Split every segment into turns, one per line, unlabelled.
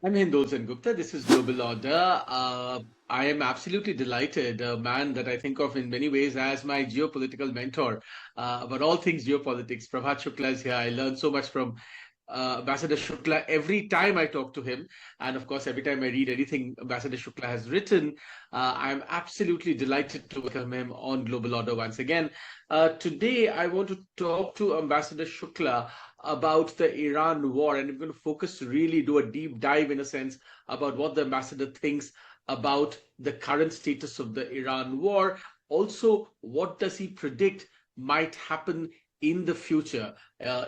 I'm Hindol Sengupta. This is Global Order. I am absolutely delighted, a man that I think of in many ways as my geopolitical mentor about all things geopolitics. Prabhat Shukla is here. I learn so much from Ambassador Shukla every time I talk to him. And of course, every time I read anything Ambassador Shukla has written, I'm absolutely delighted to welcome him on Global Order once again. Today, I want to talk to Ambassador Shukla about the Iran war, and we're going to focus to really do a deep dive, in a sense, about what the ambassador thinks about the current status of the Iran war. Also, what does he predict might happen in the future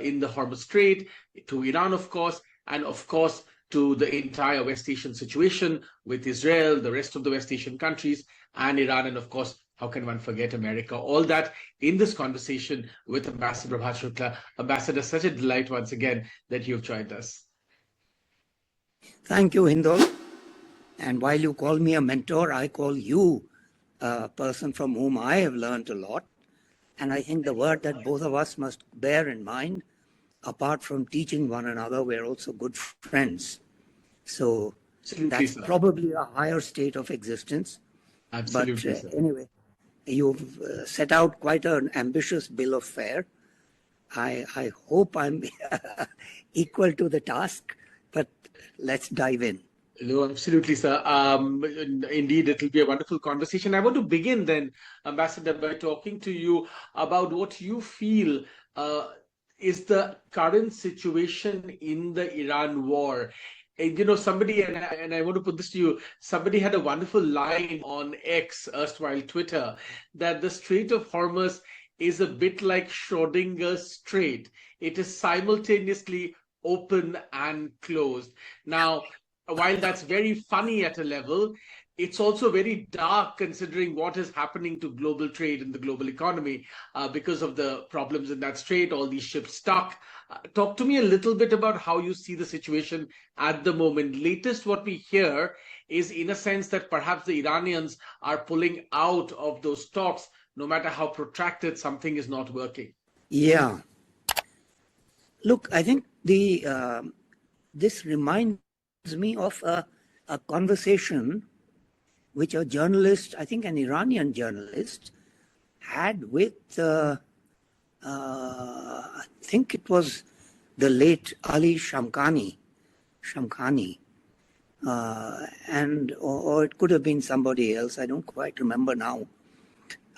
in the Hormuz Strait, to Iran, of course, and of course to the entire West Asian situation with Israel, the rest of the West Asian countries, and Iran, and of course, how can one forget America? All that in this conversation with Ambassador Prabhat Shukla. Ambassador, such a delight once again that you've joined us.
Thank you, Hindol. And while you call me a mentor, I call you a person from whom I have learned a lot. And I think the word that both of us must bear in mind, apart from teaching one another, we're also good friends. So
Absolutely,
that's
sir.
probably a higher state of existence.
Absolutely,
But
sir.
anyway, you've set out quite an ambitious bill of fare. I hope I'm equal to the task, but let's dive in.
No, absolutely, sir. Indeed, it will be a wonderful conversation. I want to begin then, Ambassador, by talking to you about what you feel is the current situation in the Iran war. And, somebody, and I want to put this to you, somebody had a wonderful line on X, erstwhile Twitter, that the Strait of Hormuz is a bit like Schrodinger's Strait. It is simultaneously open and closed. Now, while that's very funny at a level, it's also very dark considering what is happening to global trade and the global economy because of the problems in that strait, all these ships stuck. Talk to me a little bit about how you see the situation at the moment. Latest, what we hear is, in a sense, that perhaps the Iranians are pulling out of those talks, no matter how protracted something is not working.
Yeah. Look, I think this reminds me of a conversation which a journalist, I think an Iranian journalist, had with, I think it was the late Ali Shamkhani, or it could have been somebody else. I don't quite remember now.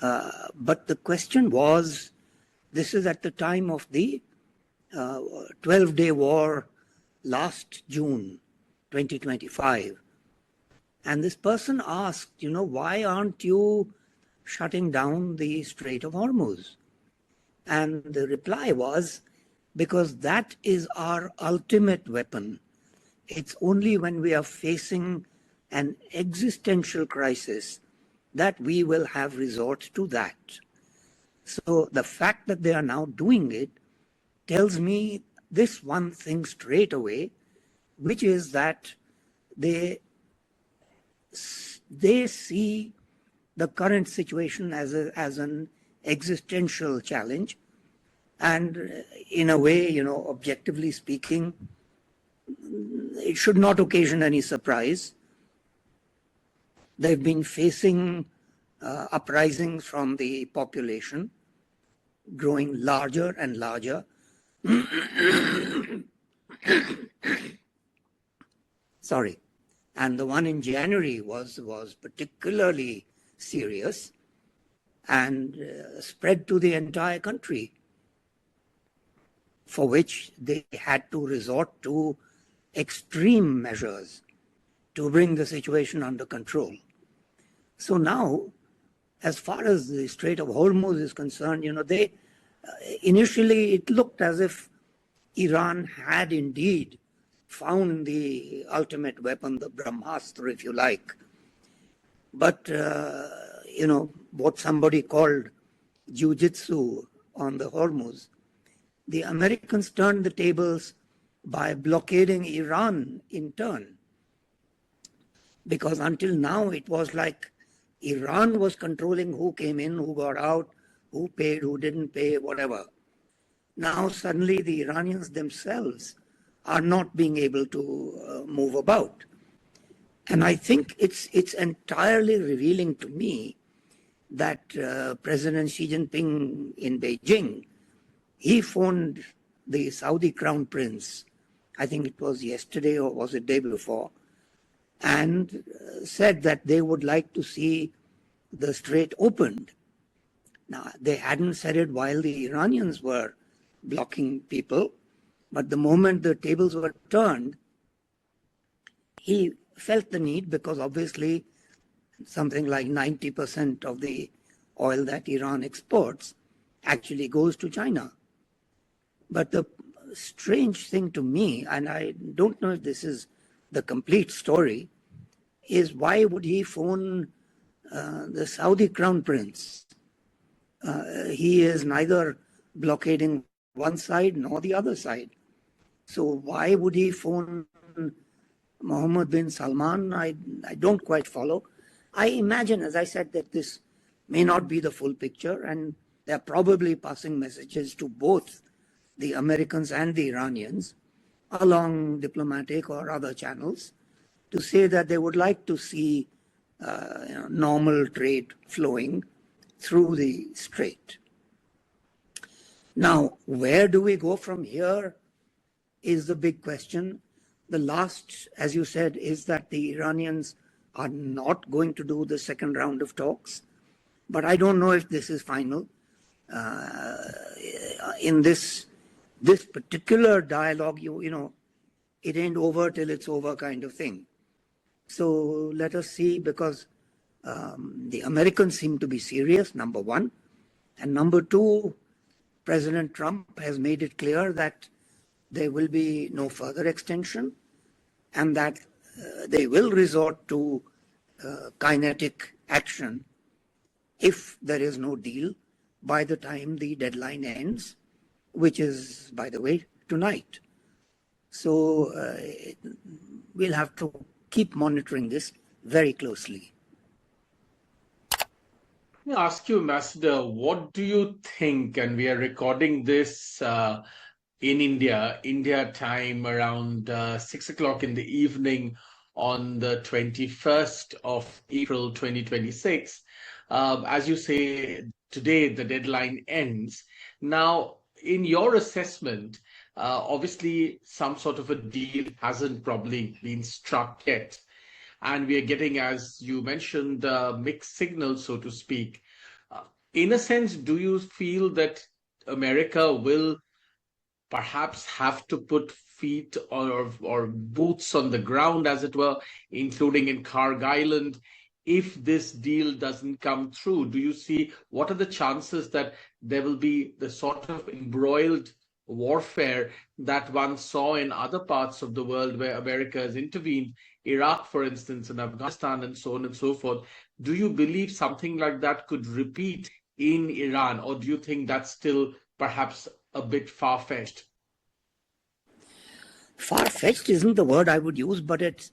But the question was, this is at the time of the 12-day war last June 2025. And this person asked, why aren't you shutting down the Strait of Hormuz? And the reply was, because that is our ultimate weapon. It's only when we are facing an existential crisis that we will have resort to that. So the fact that they are now doing it tells me this one thing straight away, which is that they see the current situation as an existential challenge. And in a way, objectively speaking, it should not occasion any surprise. They've been facing uprisings from the population, growing larger and larger. Sorry. And the one in January was particularly serious and spread to the entire country, for which they had to resort to extreme measures to bring the situation under control. So now, as far as the Strait of Hormuz is concerned, they initially it looked as if Iran had indeed found the ultimate weapon, the Brahmastra, if you like. But, what somebody called jiu-jitsu on the Hormuz, the Americans turned the tables by blockading Iran in turn. Because until now, it was like Iran was controlling who came in, who got out, who paid, who didn't pay, whatever. Now, suddenly, the Iranians themselves are not being able to move about. And I think it's entirely revealing to me that President Xi Jinping in Beijing, he phoned the Saudi Crown Prince, I think it was yesterday or was it day before, and said that they would like to see the strait opened. Now, they hadn't said it while the Iranians were blocking people, but the moment the tables were turned, he felt the need, because obviously something like 90% of the oil that Iran exports actually goes to China. But the strange thing to me, and I don't know if this is the complete story, is why would he phone the Saudi Crown Prince? He is neither blockading one side nor the other side. So why would he phone Mohammed bin Salman? I don't quite follow. I imagine, as I said, that this may not be the full picture, and they're probably passing messages to both the Americans and the Iranians along diplomatic or other channels to say that they would like to see normal trade flowing through the strait. Now, where do we go from here is the big question. The last, as you said, is that the Iranians are not going to do the second round of talks. But I don't know if this is final. In this particular dialogue, you know, it ain't over till it's over kind of thing. So let us see, because the Americans seem to be serious, number one. And number two, President Trump has made it clear that there will be no further extension, and that they will resort to kinetic action if there is no deal by the time the deadline ends, which is, by the way, tonight. So we'll have to keep monitoring this very closely.
Let me ask you, Ambassador, what do you think? And we are recording this in India time around 6 o'clock in the evening on the 21st of April 2026. As you say, today the deadline ends. Now, in your assessment, obviously some sort of a deal hasn't probably been struck yet. And we are getting, as you mentioned, mixed signals, so to speak. In a sense, do you feel that America will perhaps have to put feet or boots on the ground, as it were, including in Kharg Island, if this deal doesn't come through? Do you see what are the chances that there will be the sort of embroiled warfare that one saw in other parts of the world where America has intervened, Iraq, for instance, and Afghanistan, and so on and so forth? Do you believe something like that could repeat in Iran, or do you think that's still perhaps a bit far-fetched?
Far-fetched isn't the word I would use, but it's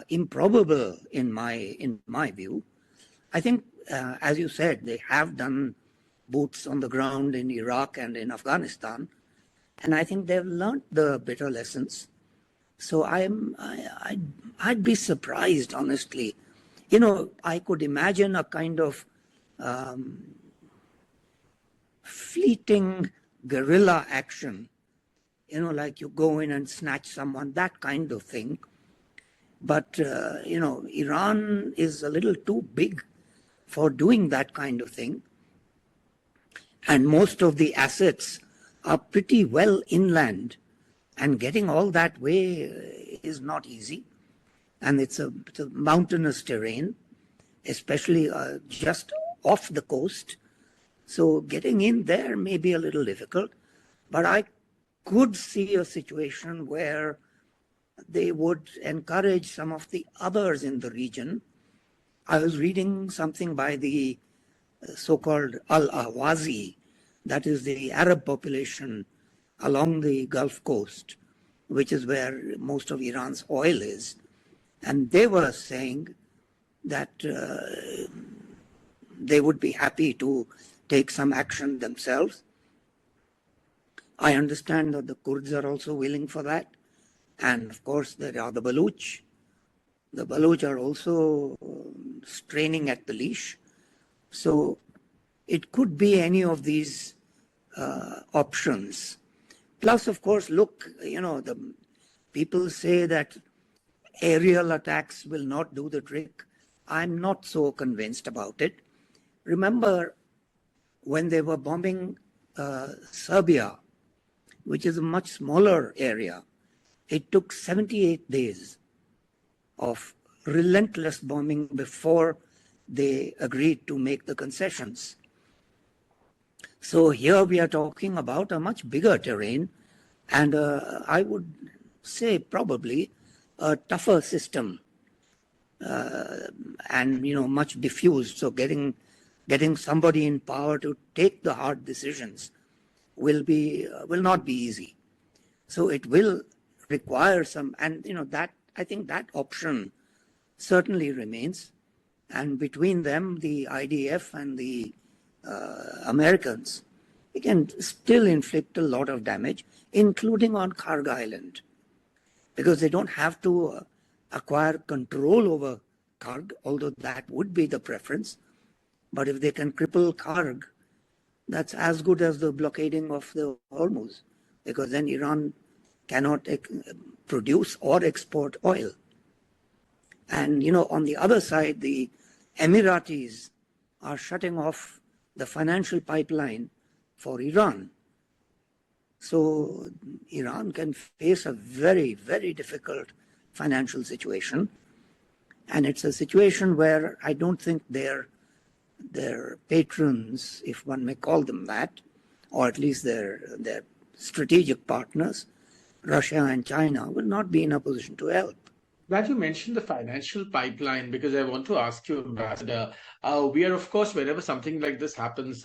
improbable in my view. I think, as you said, they have done boots on the ground in Iraq and in Afghanistan, and I think they've learned the bitter lessons. So I'd be surprised, honestly. You know, I could imagine a kind of fleeting guerrilla action, you know, like you go in and snatch someone, that kind of thing. But, you know, Iran is a little too big for doing that kind of thing. And most of the assets are pretty well inland, and getting all that way is not easy. And it's a mountainous terrain, especially just off the coast. So getting in there may be a little difficult, but I could see a situation where they would encourage some of the others in the region. I was reading something by the so-called Al-Ahwazi, that is the Arab population along the Gulf Coast, which is where most of Iran's oil is. And they were saying that they would be happy to take some action themselves. I understand that the Kurds are also willing for that. And of course, there are the Baluch. The Baluch are also straining at the leash. So it could be any of these options. Plus, of course, look, the people say that aerial attacks will not do the trick. I'm not so convinced about it. Remember when they were bombing Serbia, which is a much smaller area, it took 78 days of relentless bombing before they agreed to make the concessions. So here we are talking about a much bigger terrain, and I would say probably a tougher system, and much diffused. So getting somebody in power to take the hard decisions will not be easy. So it will require some, and that I think that option certainly remains. And between them, the IDF and the Americans, it can still inflict a lot of damage, including on Karg Island, because they don't have to acquire control over Karg, although that would be the preference. But if they can cripple Karg, that's as good as the blockading of the Hormuz, because then Iran cannot produce or export oil. And, on the other side, the Emiratis are shutting off the financial pipeline for Iran. So Iran can face a very, very difficult financial situation. And it's a situation where I don't think their patrons, if one may call them that, or at least their strategic partners, Russia and China, will not be in a position to help.
Glad you mentioned the financial pipeline because I want to ask you, Ambassador. We are, of course, whenever something like this happens,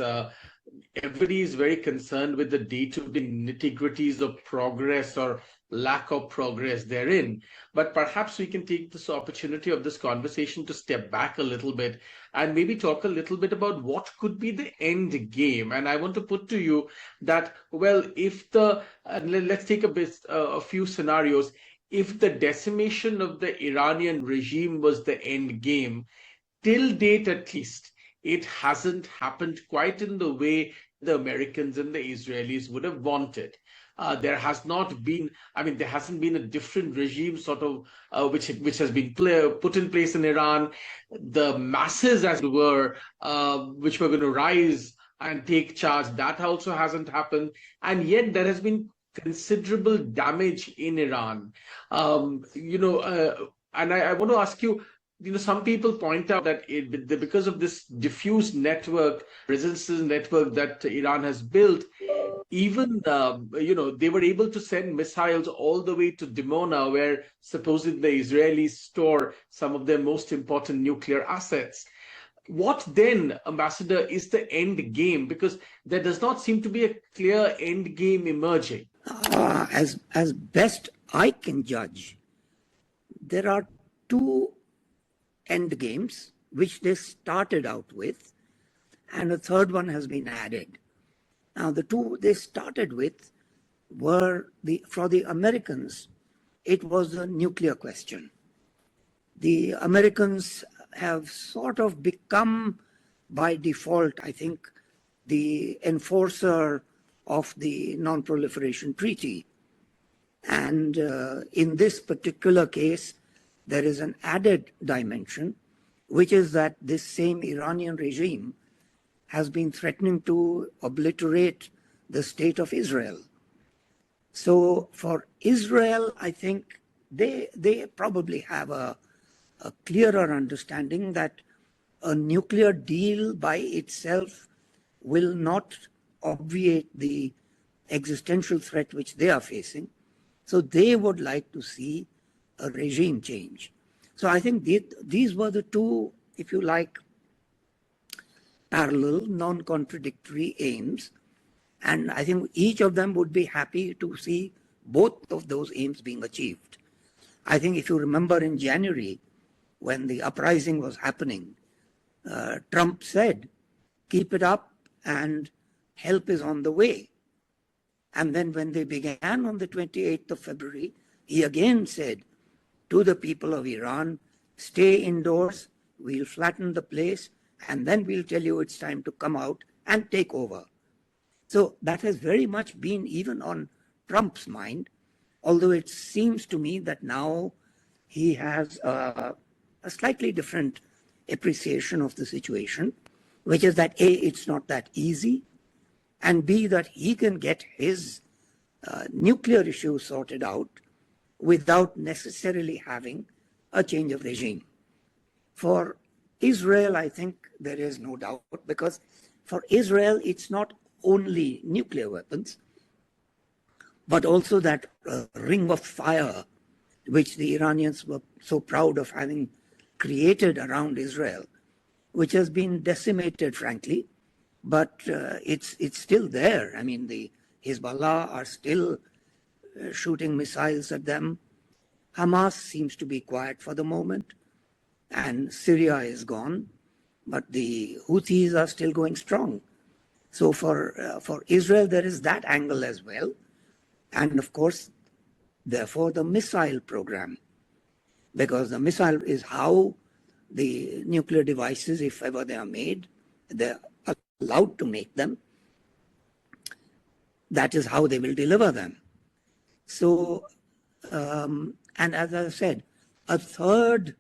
everybody is very concerned with the day-to-day nitty-gritties of progress or lack of progress therein. But perhaps we can take this opportunity of this conversation to step back a little bit and maybe talk a little bit about what could be the end game. And I want to put to you that, well, if let's take a few scenarios. If the decimation of the Iranian regime was the end game, till date at least, it hasn't happened quite in the way the Americans and the Israelis would have wanted. There has not been, there hasn't been a different regime sort of which has been put in place in Iran. The masses, as it were, which were going to rise and take charge, that also hasn't happened. And yet there has been considerable damage in Iran. And I want to ask you, some people point out that because of this diffused network, resistance network that Iran has built, even they were able to send missiles all the way to Dimona, where supposedly the Israelis store some of their most important nuclear assets. What then, Ambassador, is the end game? Because there does not seem to be a clear end game emerging.
As best I can judge, there are two end games which they started out with, and a third one has been added. Now, the two they started with were for the Americans, it was the nuclear question. The Americans have sort of become, by default, I think, the enforcer of the non-proliferation treaty. And in this particular case, there is an added dimension, which is that this same Iranian regime has been threatening to obliterate the state of Israel. So for Israel, I think they probably have a clearer understanding that a nuclear deal by itself will not obviate the existential threat which they are facing. So they would like to see a regime change. So I think these were the two, if you like, parallel, non-contradictory aims. And I think each of them would be happy to see both of those aims being achieved. I think if you remember in January, when the uprising was happening, Trump said, keep it up and help is on the way. And then when they began on the 28th of February, he again said to the people of Iran, stay indoors, we'll flatten the place, and then we'll tell you it's time to come out and take over. So that has very much been even on Trump's mind, although it seems to me that now he has a slightly different appreciation of the situation, which is that A, it's not that easy, and B, that he can get his nuclear issue sorted out without necessarily having a change of regime. For Israel, I think there is no doubt, because for Israel, it's not only nuclear weapons, but also that ring of fire which the Iranians were so proud of having created around Israel, which has been decimated, frankly, but it's still there. I mean, the Hezbollah are still shooting missiles at them. Hamas seems to be quiet for the moment, and Syria is gone, but the Houthis are still going strong. So for Israel, there is that angle as well. And of course, therefore, the missile program, because the missile is how the nuclear devices, if ever they are made, they're allowed to make them. That is how they will deliver them. So, and as I said, a third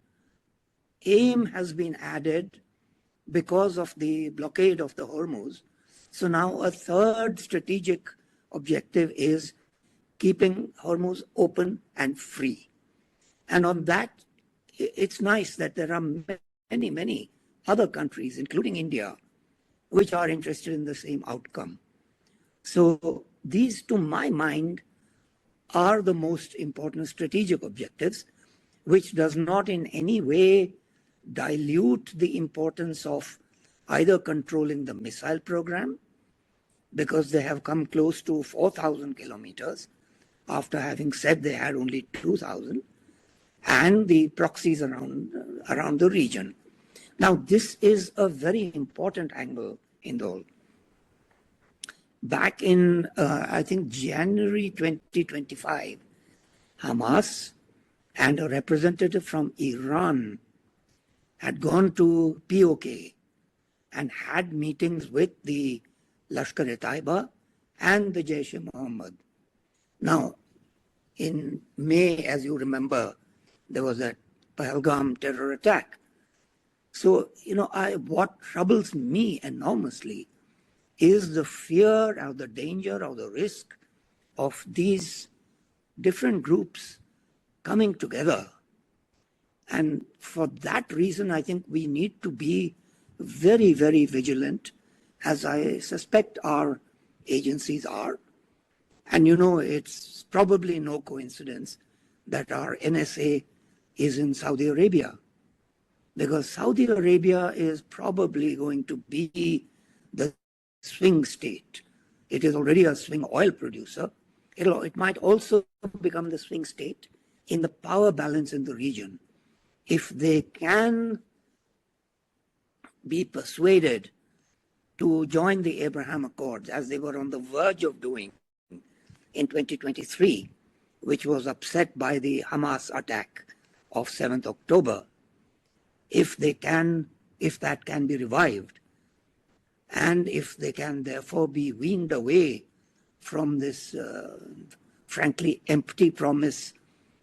aim has been added because of the blockade of the Hormuz. So now a third strategic objective is keeping Hormuz open and free. And on that, it's nice that there are many, many other countries, including India, which are interested in the same outcome. So these, to my mind, are the most important strategic objectives, which does not in any way dilute the importance of either controlling the missile program, because they have come close to 4,000 kilometers after having said they had only 2,000, and the proxies around the region. Now, this is a very important angle, Hindol. Back in, I think, January 2025, Hamas and a representative from Iran had gone to POK and had meetings with the Lashkar-e-Taiba and the Jaish-e-Mohammed. Now, in May, as you remember, there was that Pahalgam terror attack. So, what troubles me enormously is the fear or the danger or the risk of these different groups coming together. And for that reason, I think we need to be very, very vigilant, as I suspect our agencies are. And it's probably no coincidence that our NSA is in Saudi Arabia, because Saudi Arabia is probably going to be the swing state. It is already a swing oil producer. It might also become the swing state in the power balance in the region. If they can be persuaded to join the Abraham Accords, as they were on the verge of doing in 2023, which was upset by the Hamas attack of 7th October, if that can be revived, and if they can therefore be weaned away from this, frankly, empty promise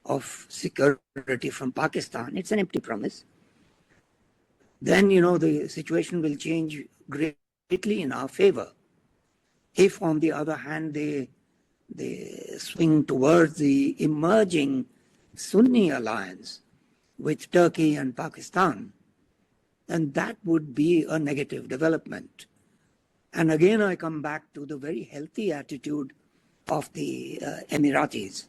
of security from Pakistan, it's an empty promise, then, the situation will change greatly in our favor. If, on the other hand, they swing towards the emerging Sunni alliance with Turkey and Pakistan, then that would be a negative development. And again, I come back to the very healthy attitude of the Emiratis.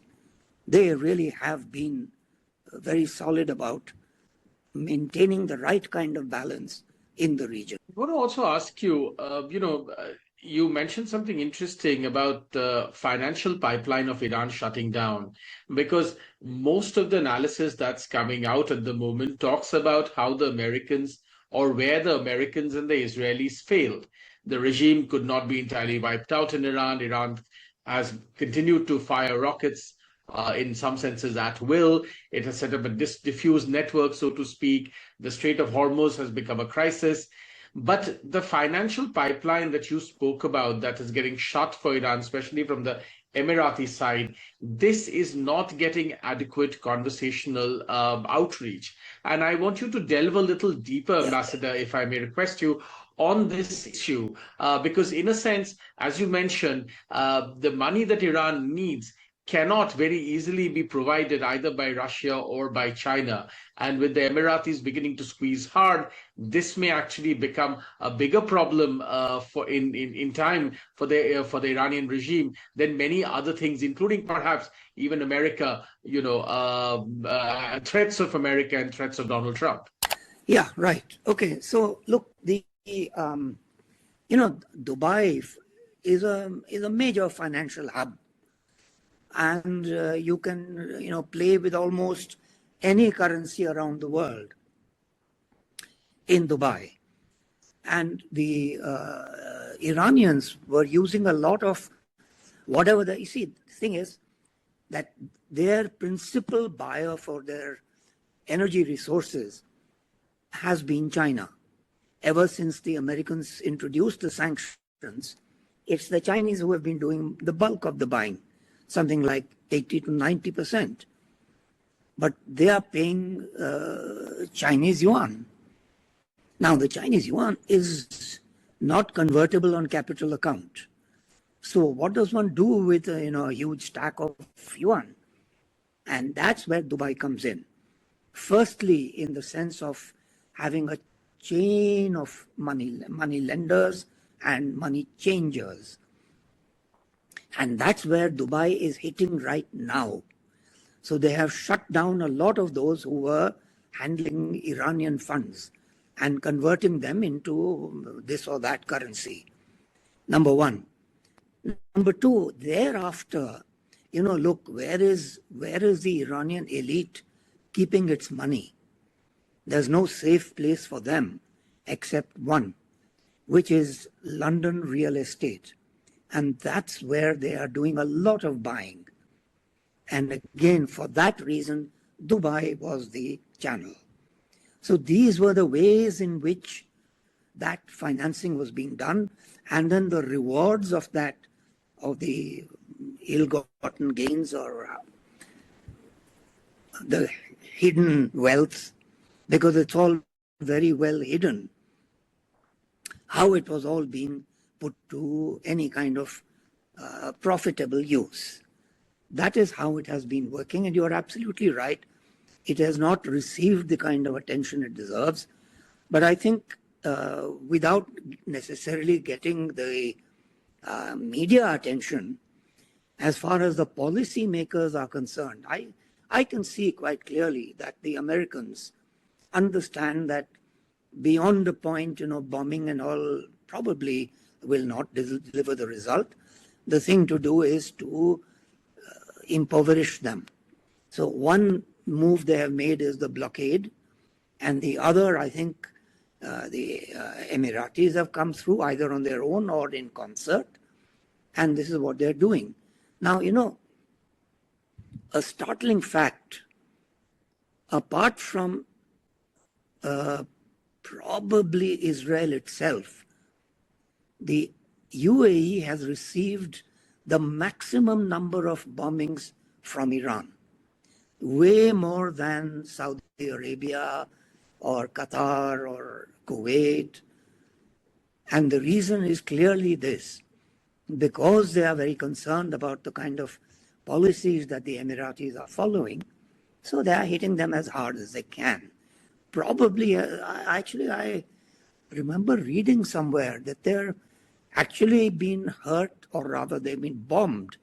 They really have been very solid about maintaining the right kind of balance in the region.
I want to also ask you, you mentioned something interesting about the financial pipeline of Iran shutting down, because most of the analysis that's coming out at the moment talks about how the Americans, or where the Americans and the Israelis failed. The regime could not be entirely wiped out in Iran. Iran has continued to fire rockets in some senses at will. It has set up a diffused network, so to speak. The Strait of Hormuz has become a crisis. But the financial pipeline that you spoke about that is getting shut for Iran, especially from the Emirati side, this is not getting adequate conversational outreach. And I want you to delve a little deeper,
Yeah,
Ambassador, if I may request you, on this issue, because in a sense, as you mentioned, the money that Iran needs cannot very easily be provided either by Russia or by China. And with the Emiratis beginning to squeeze hard, this may actually become a bigger problem for in time for the Iranian regime than many other things, including perhaps even America. Threats of America and threats of Donald Trump.
yeah, right. Okay, so look, Dubai is a major financial hub, and you can play with almost any currency around the world in Dubai. And the Iranians were using a lot of whatever the thing is that their principal buyer for their energy resources has been China. Ever since the Americans introduced the sanctions, it's the Chinese who have been doing the bulk of the buying, something like 80 to 90%. But they are paying Chinese yuan. Now, the Chinese yuan is not convertible on capital account. So what does one do with a huge stack of yuan? And that's where Dubai comes in. Firstly, in the sense of having a chain of money lenders and money changers. And that's where Dubai is hitting right now. So they have shut down a lot of those who were handling Iranian funds and converting them into this or that currency. Number one. Number two, thereafter, look, where is the Iranian elite keeping its money? There's no safe place for them except one, which is London real estate. And that's where they are doing a lot of buying. And again, for that reason, Dubai was the channel. So these were the ways in which that financing was being done. And then the rewards of that, of the ill-gotten gains or the hidden wealth, because it's all very well hidden, how it was all being put to any kind of profitable use. That is how it has been working, and you are absolutely right. It has not received the kind of attention it deserves, but I think without necessarily getting the media attention, as far as the policy makers are concerned, I can see quite clearly that the Americans understand that beyond the point, bombing and all probably will not deliver the result. The thing to do is to impoverish them. So one move they have made is the blockade, and the other, I think, the Emiratis have come through either on their own or in concert, and this is what they're doing. Now, a startling fact, apart from probably Israel itself, the UAE has received the maximum number of bombings from Iran, way more than Saudi Arabia or Qatar or Kuwait. And the reason is clearly this: because they are very concerned about the kind of policies that the Emiratis are following, so they are hitting them as hard as they can. Probably, I remember reading somewhere that they're actually been hurt, or rather they've been bombed,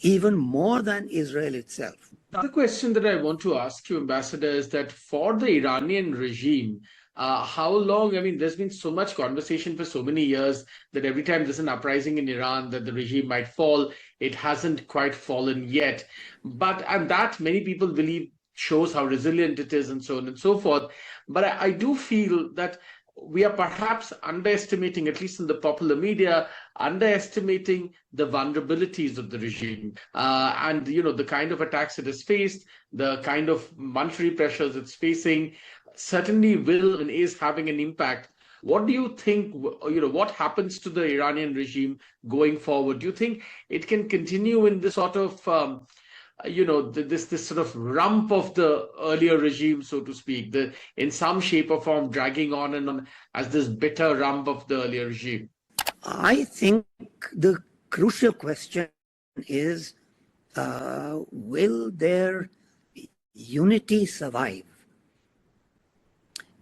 even more than Israel itself.
The other question that I want to ask you, Ambassador, is that for the Iranian regime, how long? I mean, there's been so much conversation for so many years that every time there's an uprising in Iran, that the regime might fall. It hasn't quite fallen yet. And that many people believe shows how resilient it is and so on and so forth. But I do feel that we are perhaps underestimating, at least in the popular media, underestimating the vulnerabilities of the regime, and the kind of attacks it has faced, the kind of monetary pressures it's facing, certainly will and is having an impact. What do you think? What happens to the Iranian regime going forward? Do you think it can continue in this sort of this sort of rump of the earlier regime, so to speak, the in some shape or form dragging on and on as this bitter rump of the earlier regime?
I think the crucial question is, will their unity survive?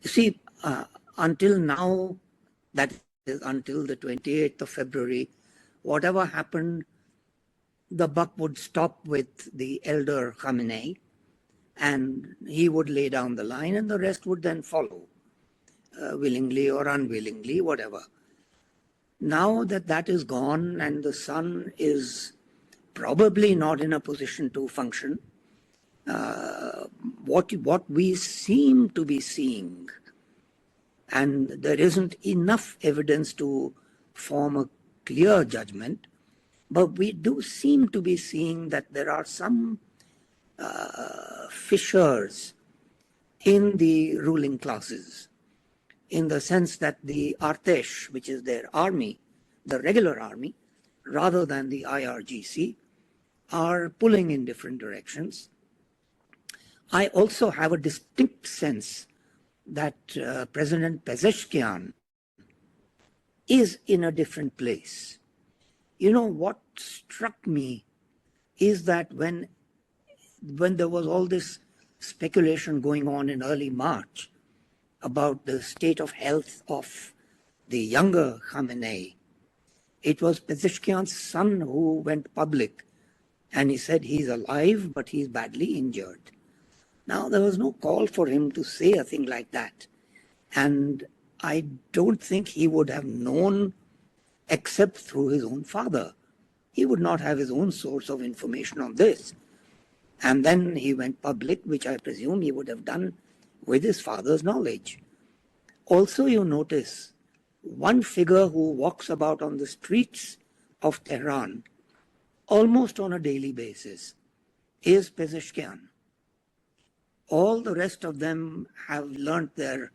You see, until now, that is until the 28th of February, whatever happened, the buck would stop with the elder Khamenei, and he would lay down the line, and the rest would then follow, willingly or unwillingly, whatever. Now that that is gone and the son is probably not in a position to function, what we seem to be seeing, and there isn't enough evidence to form a clear judgment, but we do seem to be seeing that there are some fissures in the ruling classes, in the sense that the Artesh, which is their army, the regular army, rather than the IRGC, are pulling in different directions. I also have a distinct sense that President Pezeshkian is in a different place. What struck me is that when there was all this speculation going on in early March about the state of health of the younger Khamenei, it was Pezeshkian's son who went public and he said he's alive but he's badly injured. Now, there was no call for him to say a thing like that, and I don't think he would have known except through his own father. He would not have his own source of information on this. And then he went public, which I presume he would have done with his father's knowledge. Also, you notice one figure who walks about on the streets of Tehran almost on a daily basis is Pezeshkian. All the rest of them have learnt their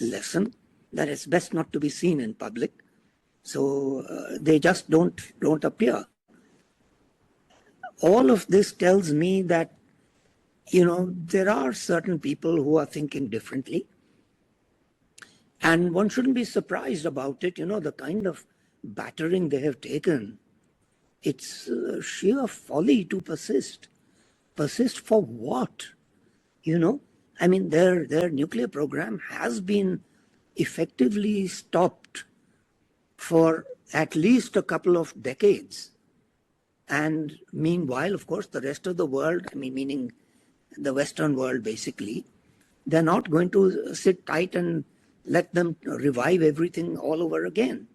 lesson, that it's best not to be seen in public. So they just don't appear. All of this tells me that, there are certain people who are thinking differently. And one shouldn't be surprised about it, the kind of battering they have taken. It's sheer folly to persist. Persist for what? Their nuclear program has been effectively stopped for at least a couple of decades. And meanwhile, of course, the rest of the world, meaning the Western world basically, they're not going to sit tight and let them revive everything all over again.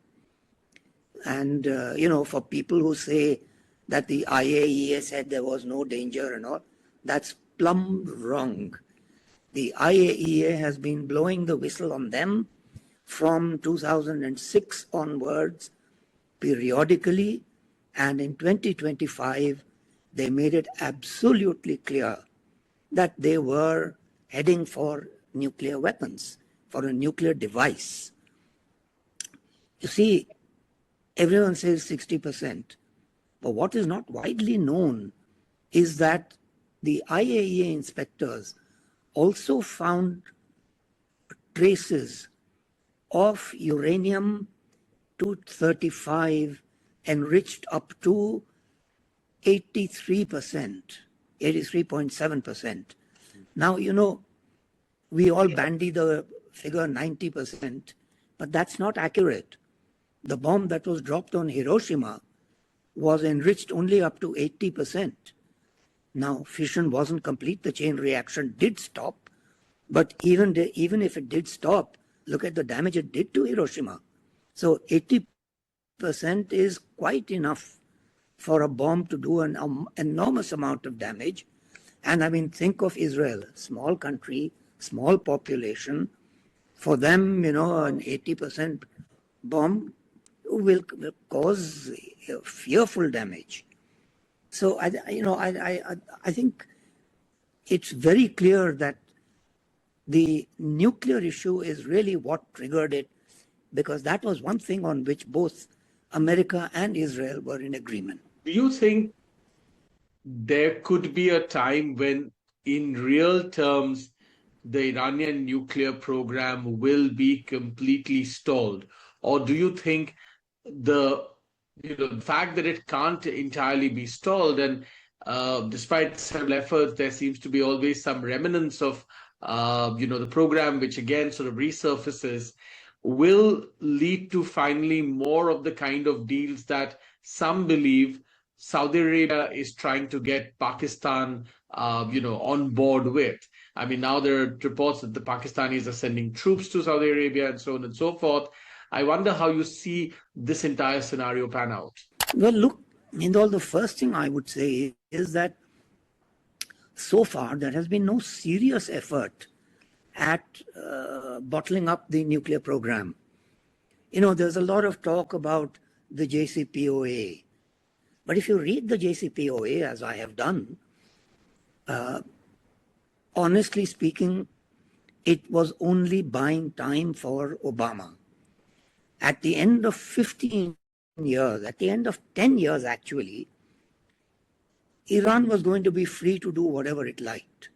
And, for people who say that the IAEA said there was no danger and all, that's plumb wrong. The IAEA has been blowing the whistle on them from 2006 onwards, periodically, and in 2025, they made it absolutely clear that they were heading for nuclear weapons, for a nuclear device. You see, everyone says 60%, but what is not widely known is that the IAEA inspectors also found traces of uranium-235 enriched up to 83%, 83.7%. Now, we all bandy the figure 90%, but that's not accurate. The bomb that was dropped on Hiroshima was enriched only up to 80%. Now, fission wasn't complete. The chain reaction did stop. But even if it did stop, look at the damage it did to Hiroshima. So 80% is quite enough for a bomb to do an enormous amount of damage. And think of Israel, small country, small population, For them, an 80% bomb will cause fearful damage. So I think it's very clear that the nuclear issue is really what triggered it, because that was one thing on which both America and Israel were in agreement.
Do you think there could be a time when, in real terms, the Iranian nuclear program will be completely stalled? Or do you think the the fact that it can't entirely be stalled, and despite several efforts, there seems to be always some remnants of the program, which again sort of resurfaces, will lead to finally more of the kind of deals that some believe Saudi Arabia is trying to get Pakistan, on board with. I mean, now there are reports that the Pakistanis are sending troops to Saudi Arabia and so on and so forth. I wonder how you see this entire scenario pan out.
Well, look, Hindol, the first thing I would say is that so far there has been no serious effort at bottling up the nuclear program. There's a lot of talk about the JCPOA. But if you read the JCPOA, as I have done, honestly speaking, it was only buying time for Obama. At the end of 15 years, at the end of 10 years actually, Iran was going to be free to do whatever it liked.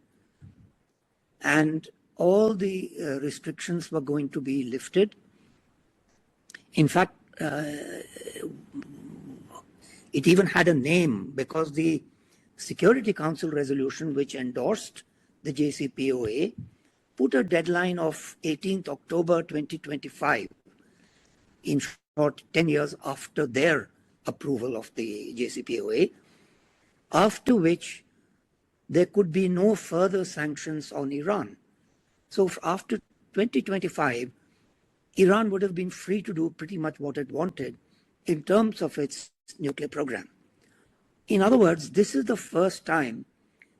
And all the restrictions were going to be lifted. In fact, it even had a name, because the Security Council resolution, which endorsed the JCPOA, put a deadline of 18th October 2025, in short, 10 years after their approval of the JCPOA, after which there could be no further sanctions on Iran. So after 2025, Iran would have been free to do pretty much what it wanted in terms of its nuclear program. In other words, this is the first time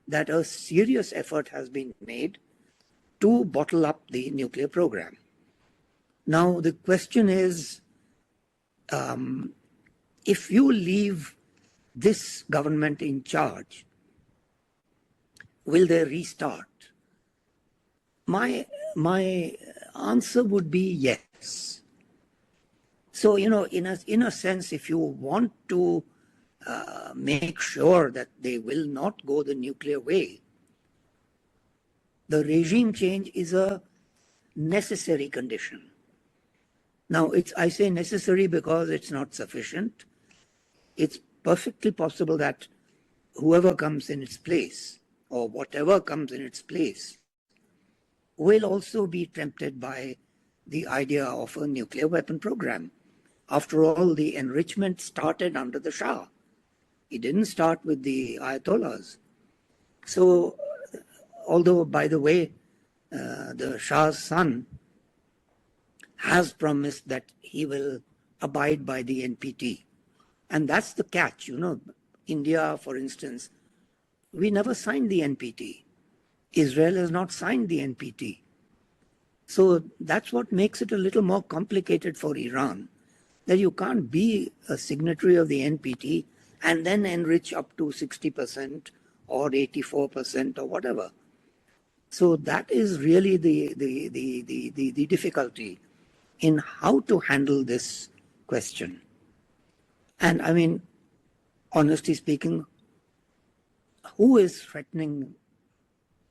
that a serious effort has been made to bottle up the nuclear program. Now, the question is, if you leave this government in charge, will they restart? My answer would be yes. So, in a sense, if you want to make sure that they will not go the nuclear way, the regime change is a necessary condition. Now, I say necessary because it's not sufficient. It's perfectly possible that whoever comes in its place, or whatever comes in its place, will also be tempted by the idea of a nuclear weapon program. After all, the enrichment started under the Shah. It didn't start with the Ayatollahs. So, although, by the way, the Shah's son has promised that he will abide by the NPT. And that's the catch, India, for instance, we never signed the NPT. Israel has not signed the NPT. So that's what makes it a little more complicated for Iran, that you can't be a signatory of the NPT and then enrich up to 60% or 84% or whatever. So that is really the difficulty in how to handle this question. And I mean, honestly speaking, who is threatening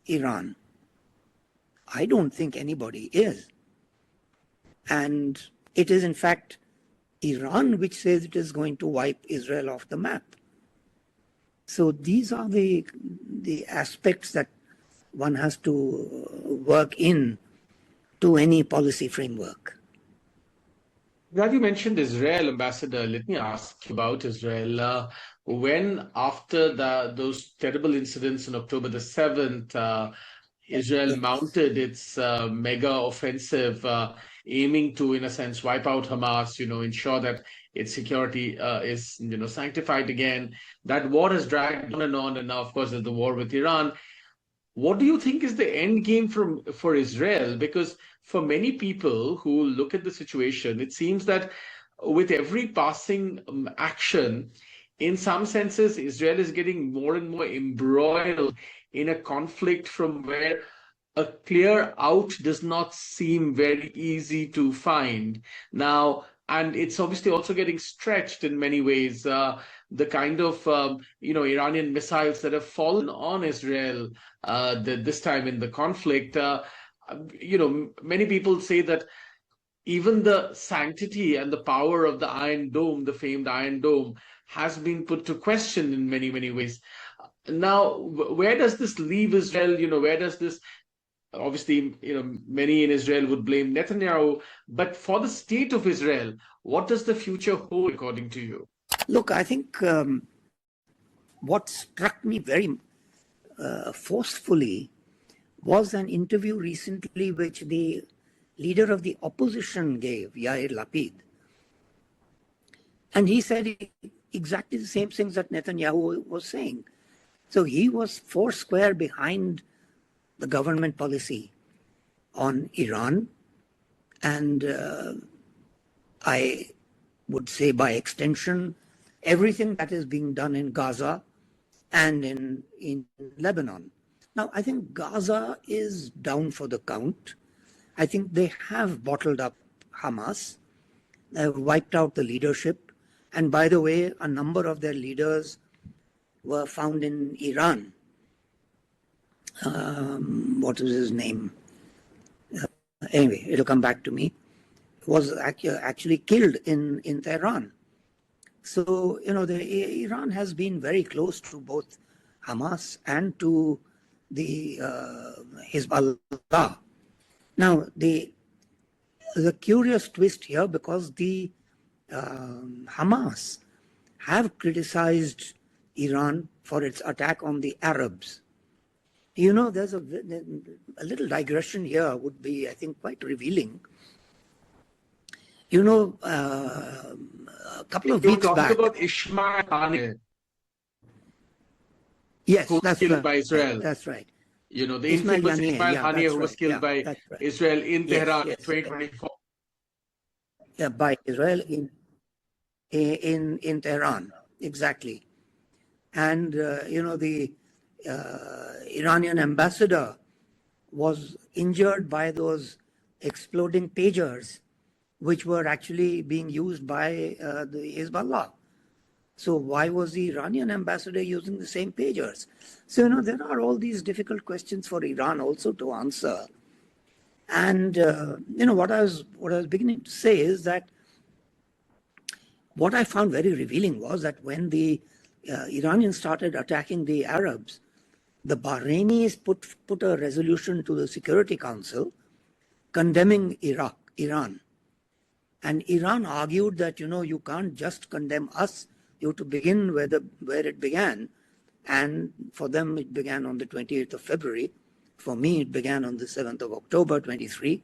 Iran? I don't think anybody is. And it is in fact Iran which says it is going to wipe Israel off the map. So these are the aspects that one has to work in to any policy framework.
Glad you mentioned Israel, Ambassador. Let me ask you about Israel. When, after those terrible incidents on October the 7th, Israel mounted its mega offensive, aiming to, in a sense, wipe out Hamas, ensure that its security is, sanctified again. That war has dragged on, and now, of course, there's the war with Iran. what do you think is the end game for Israel? Because for many people who look at the situation, it seems that with every passing action, in some senses, Israel is getting more and more embroiled in a conflict from where a clear out does not seem very easy to find now. And it's obviously also getting stretched in many ways. The kind of Iranian missiles that have fallen on Israel this time in the conflict. Many people say that even the sanctity and the power of the Iron Dome, the famed Iron Dome, has been put to question in many, many ways. Now, where does this leave Israel? Where does this obviously, many in Israel would blame Netanyahu, but for the state of Israel, what does the future hold, according to you?
Look, I think what struck me very forcefully was an interview recently which the leader of the opposition gave, Yair Lapid. And he said exactly the same things that Netanyahu was saying. So he was foursquare behind the government policy on Iran. And I would say by extension, everything that is being done in Gaza and in Lebanon. Now, I think Gaza is down for the count. I think they have bottled up Hamas. They have wiped out the leadership. And by the way, a number of their leaders were found in Iran. What is his name? Anyway, it'll come back to me. Was actually killed in Tehran. So, Iran has been very close to both Hamas and to the Hezbollah. Now, the curious twist here, because the Hamas have criticized Iran for its attack on the Arabs. There's a little digression here would be, I think, quite revealing. A couple of weeks back.
About Ismail Haniyeh.
Yes,
who was killed by Israel.
That's right.
The infamous Ismail Haniyeh, who was killed by Israel in Tehran in 2024.
Yeah, by Israel in Tehran, exactly. And the Iranian ambassador was injured by those exploding pagers, which were actually being used by the Hezbollah. So why was the Iranian ambassador using the same pagers? So, there are all these difficult questions for Iran also to answer. And, what I was beginning to say is that what I found very revealing was that when the Iranians started attacking the Arabs, the Bahrainis put a resolution to the Security Council condemning Iran. And Iran argued that, you can't just condemn us, you have to begin where it began. And for them, it began on the 28th of February. For me, it began on the 7th of October, 23.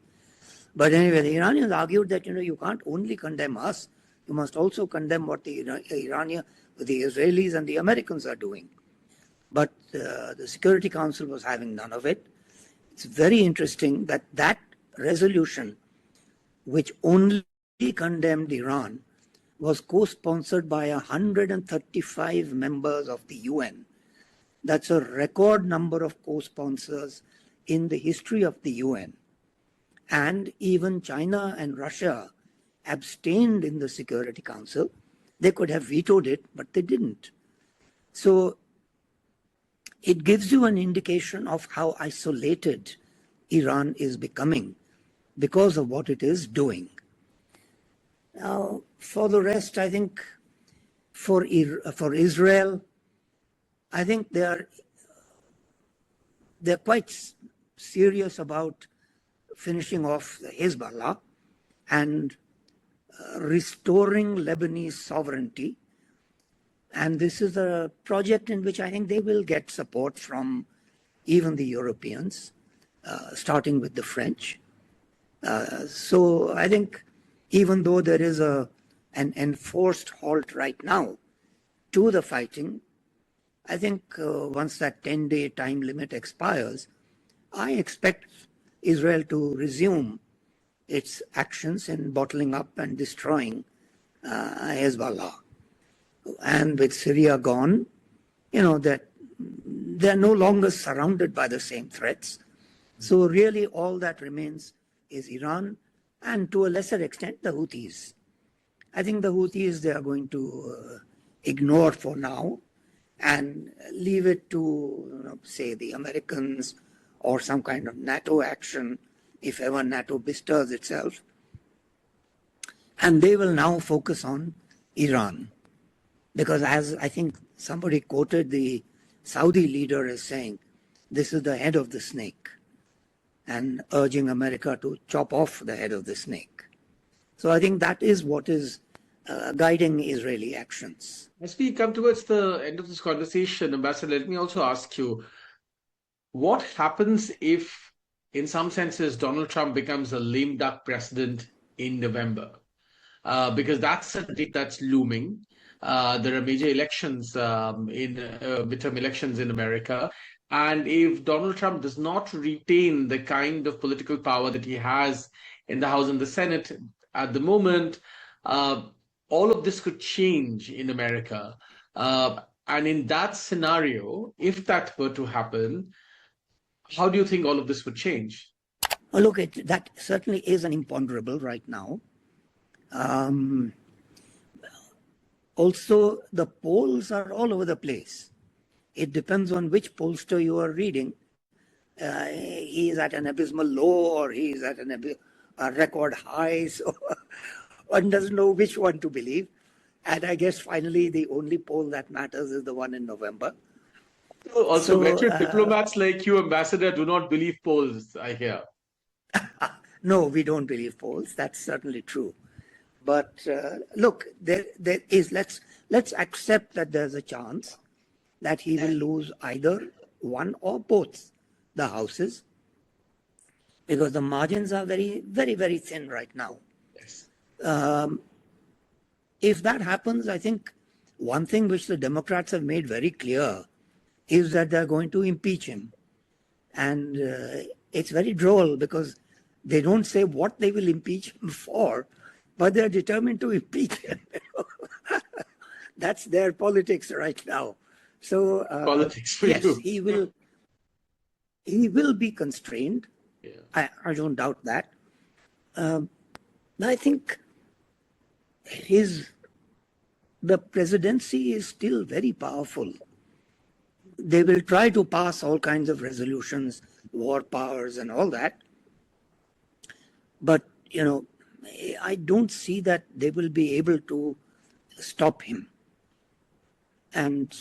But anyway, the Iranians argued that, you can't only condemn us, you must also condemn what the Israelis and the Americans are doing. But the Security Council was having none of it. It's very interesting that resolution, which only condemned Iran, was co-sponsored by 135 members of the UN. That's a record number of co-sponsors in the history of the UN. And even China and Russia abstained in the Security Council. They could have vetoed it, but they didn't. So it gives you an indication of how isolated Iran is becoming because of what it is doing. Now, for the rest, I think for Israel, I think they're quite serious about finishing off the Hezbollah and restoring Lebanese sovereignty. And this is a project in which I think they will get support from even the Europeans, starting with the French. So I think even though there is an enforced halt right now to the fighting, I think once that 10-day time limit expires, I expect Israel to resume its actions in bottling up and destroying Hezbollah. And with Syria gone, that they're no longer surrounded by the same threats. So really all that remains is Iran and to a lesser extent the Houthis. I think the Houthis they are going to ignore for now and leave it to, say, the Americans or some kind of NATO action if ever NATO bestirs itself. And they will now focus on Iran. Because as I think somebody quoted the Saudi leader as saying, this is the head of the snake, and urging America to chop off the head of the snake. So I think that is what is guiding Israeli actions.
As we come towards the end of this conversation, Ambassador, let me also ask you, what happens if, in some senses, Donald Trump becomes a lame duck president in November? Because that's a date that's looming. There are major elections midterm elections in America. And if Donald Trump does not retain the kind of political power that he has in the House and the Senate at the moment, all of this could change in America. And in that scenario, if that were to happen, how do you think all of this would change?
Well, look, that certainly is an imponderable right now. Also, the polls are all over the place. It depends on which pollster you are reading. He is at an abysmal low or he is at a record high. So one doesn't know which one to believe. And I guess finally the only poll that matters is the one in November.
Also, veteran diplomats like you, Ambassador, do not believe polls, I hear.
No, we don't believe polls. That's certainly true. But look, there is. Let's accept that there's a chance that he will lose either one or both the houses, because the margins are very, very, very thin right now.
Yes.
If that happens, I think one thing which the Democrats have made very clear is that they're going to impeach him. And it's very droll because they don't say what they will impeach him for, but they're determined to impeach him. That's their politics right now. So
Politics for
yes,
you.
he will be constrained.
Yeah.
I don't doubt that. I think the presidency is still very powerful. They will try to pass all kinds of resolutions, war powers and all that. But, I don't see that they will be able to stop him. And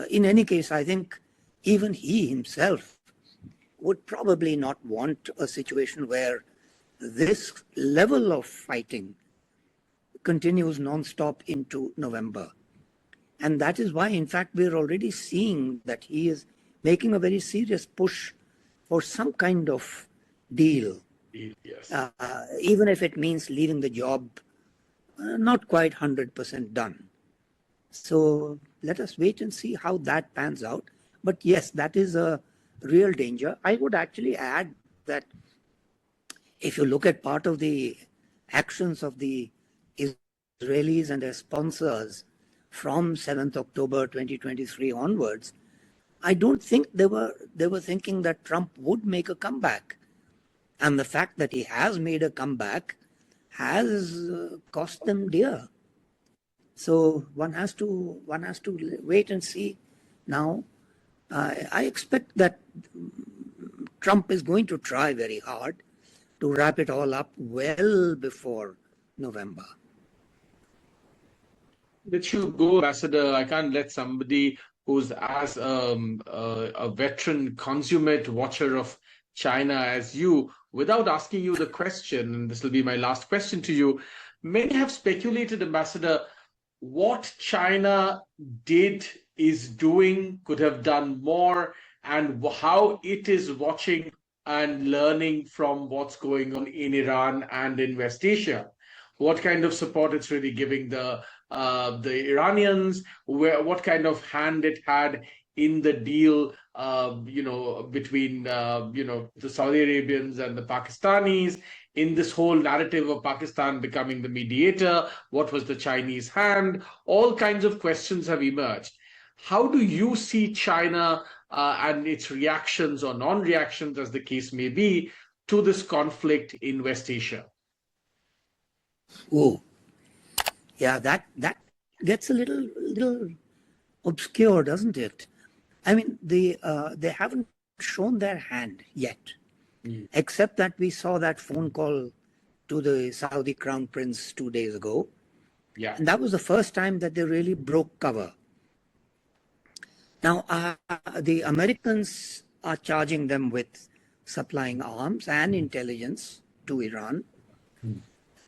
in any case, I think even he himself would probably not want a situation where this level of fighting continues non-stop into November. And that is why, in fact, we're already seeing that he is making a very serious push for some kind of deal.
Yes.
Even if it means leaving the job not quite 100% done. So let us wait and see how that pans out. But yes, that is a real danger. I would actually add that if you look at part of the actions of the Israelis and their sponsors from 7th October 2023 onwards, I don't think they were thinking that Trump would make a comeback. And the fact that he has made a comeback has cost them dear. So one has to wait and see now. I expect that Trump is going to try very hard to wrap it all up well before November.
Let you go, Ambassador. I can't let somebody who's as a veteran, consummate watcher of China as you, without asking you the question, and this will be my last question to you. Many have speculated, Ambassador, what China did, is doing, could have done more, and how it is watching and learning from what's going on in Iran and in West Asia. What kind of support it's really giving the Iranians, what kind of hand it had in the deal, between, the Saudi Arabians and the Pakistanis, in this whole narrative of Pakistan becoming the mediator? What was the Chinese hand? All kinds of questions have emerged. How do you see China and its reactions or non-reactions, as the case may be, to this conflict in West Asia?
Oh, yeah, that gets a little obscure, doesn't it? I mean, they haven't shown their hand yet, except that we saw that phone call to the Saudi Crown Prince 2 days ago.
Yeah.
And that was the first time that they really broke cover. Now, the Americans are charging them with supplying arms and intelligence to Iran.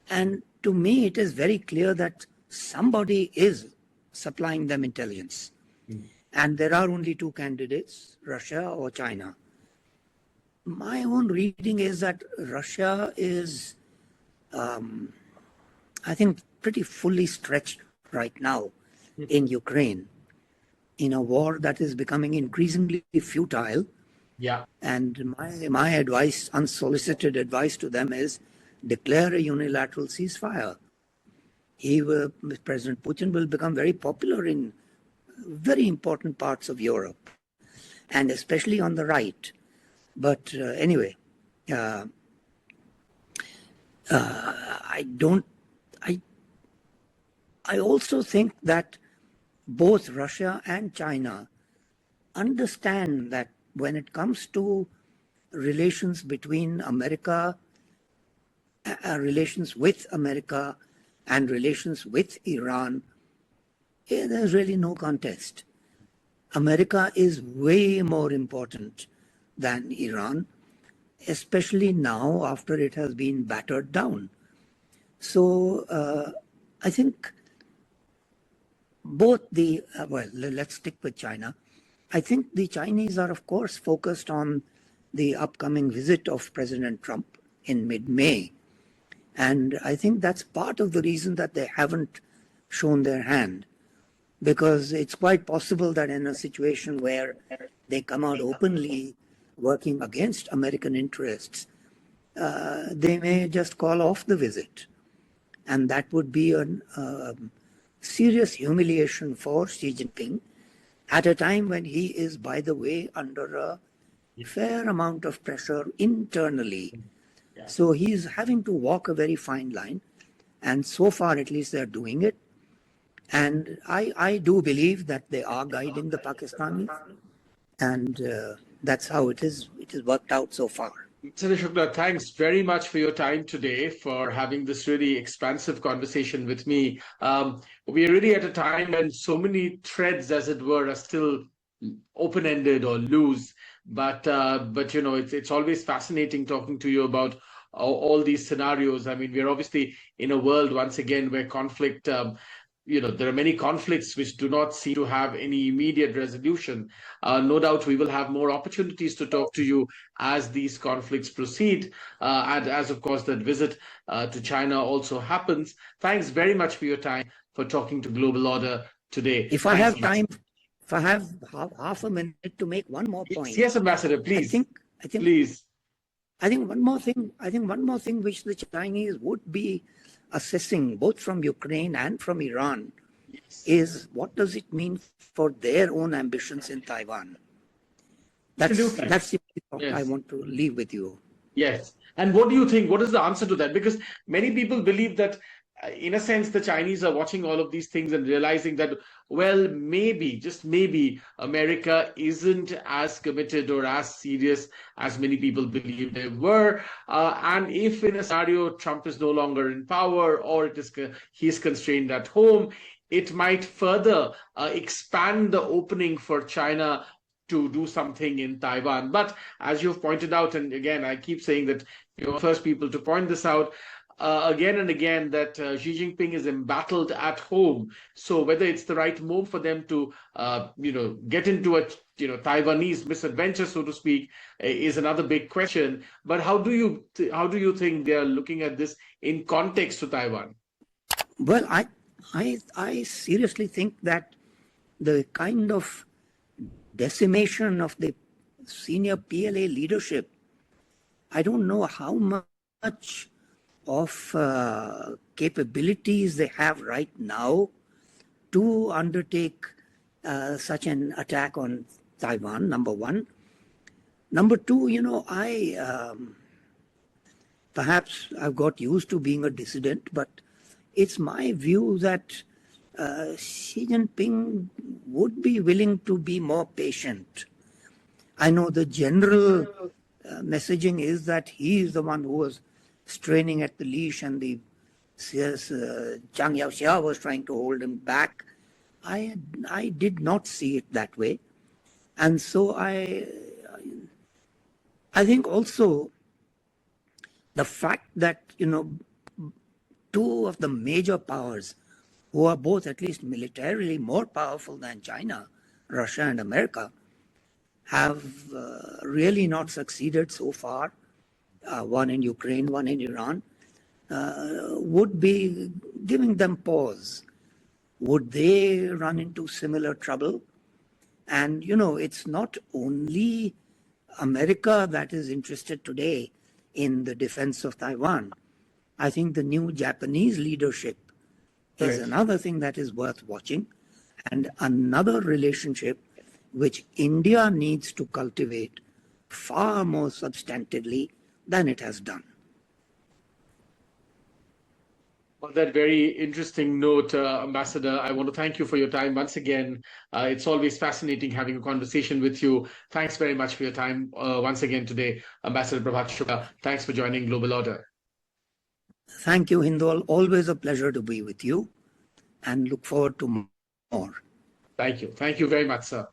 And to me, it is very clear that somebody is supplying them intelligence. And there are only two candidates, Russia or China. My own reading is that Russia is, I think, pretty fully stretched right now in Ukraine, in a war that is becoming increasingly futile.
Yeah.
And my advice, unsolicited advice to them, is declare a unilateral ceasefire. President Putin will become very popular in very important parts of Europe, and especially on the right. But anyway, I also think that both Russia and China understand that when it comes to relations between America, relations with America and relations with Iran, there's really no contest. America is way more important than Iran, especially now after it has been battered down. So I think both let's stick with China. I think the Chinese are, of course, focused on the upcoming visit of President Trump in mid-May. And I think that's part of the reason that they haven't shown their hand, because it's quite possible that in a situation where they come out openly working against American interests, they may just call off the visit. And that would be a serious humiliation for Xi Jinping at a time when he is, by the way, under a fair amount of pressure internally. So he's having to walk a very fine line. And so far, at least, they're doing it. And I do believe that they are guiding the Pakistanis. And that's how it is worked out so far.
Mr. Shukla, thanks very much for your time today, for having this really expansive conversation with me. We are really at a time when so many threads, as it were, are still open-ended or loose. But it's always fascinating talking to you about all these scenarios. I mean, we're obviously in a world once again where conflict. There are many conflicts which do not seem to have any immediate resolution. No doubt we will have more opportunities to talk to you as these conflicts proceed, and as, of course, that visit to China also happens. Thanks very much for your time, for talking to Global Order today.
If I have time, if I have half a minute to make one more point.
Yes, Ambassador, please.
I think,
please.
I think one more thing which the Chinese would be assessing, both from Ukraine and from Iran, is what does it mean for their own ambitions in Taiwan? That's the thought I want to leave with you.
Yes. And what do you think? What is the answer to that? Because many people believe that, in a sense, the Chinese are watching all of these things and realizing that, well, maybe, just maybe, America isn't as committed or as serious as many people believe they were. And if in a scenario Trump is no longer in power, or he's constrained at home, it might further expand the opening for China to do something in Taiwan. But as you've pointed out, and again, I keep saying that you're the first people to point this out, again and again, that Xi Jinping is embattled at home. So whether it's the right move for them to, get into a, Taiwanese misadventure, so to speak, is another big question. But how do you think they are looking at this in context to Taiwan?
Well, I seriously think that the kind of decimation of the senior PLA leadership, I don't know how much of capabilities they have right now to undertake such an attack on Taiwan, number one. Number two, perhaps I've got used to being a dissident, but it's my view that Xi Jinping would be willing to be more patient. I know the general messaging is that he is the one who was straining at the leash and the Zhang Yaoxia was trying to hold him back. I did not see it that way. And so I think also the fact that, two of the major powers who are both at least militarily more powerful than China, Russia and America, have really not succeeded so far, one in Ukraine, one in Iran, would be giving them pause. Would they run into similar trouble? And, it's not only America that is interested today in the defense of Taiwan. I think the new Japanese leadership is another thing that is worth watching, and another relationship which India needs to cultivate far more substantively than it has done.
On that very interesting note, Ambassador, I want to thank you for your time once again. It's always fascinating having a conversation with you. Thanks very much for your time once again today, Ambassador Prabhat Shukla. Thanks for joining Global Order.
Thank you, Hindol. Always a pleasure to be with you, and look forward to more.
Thank you. Thank you very much, sir.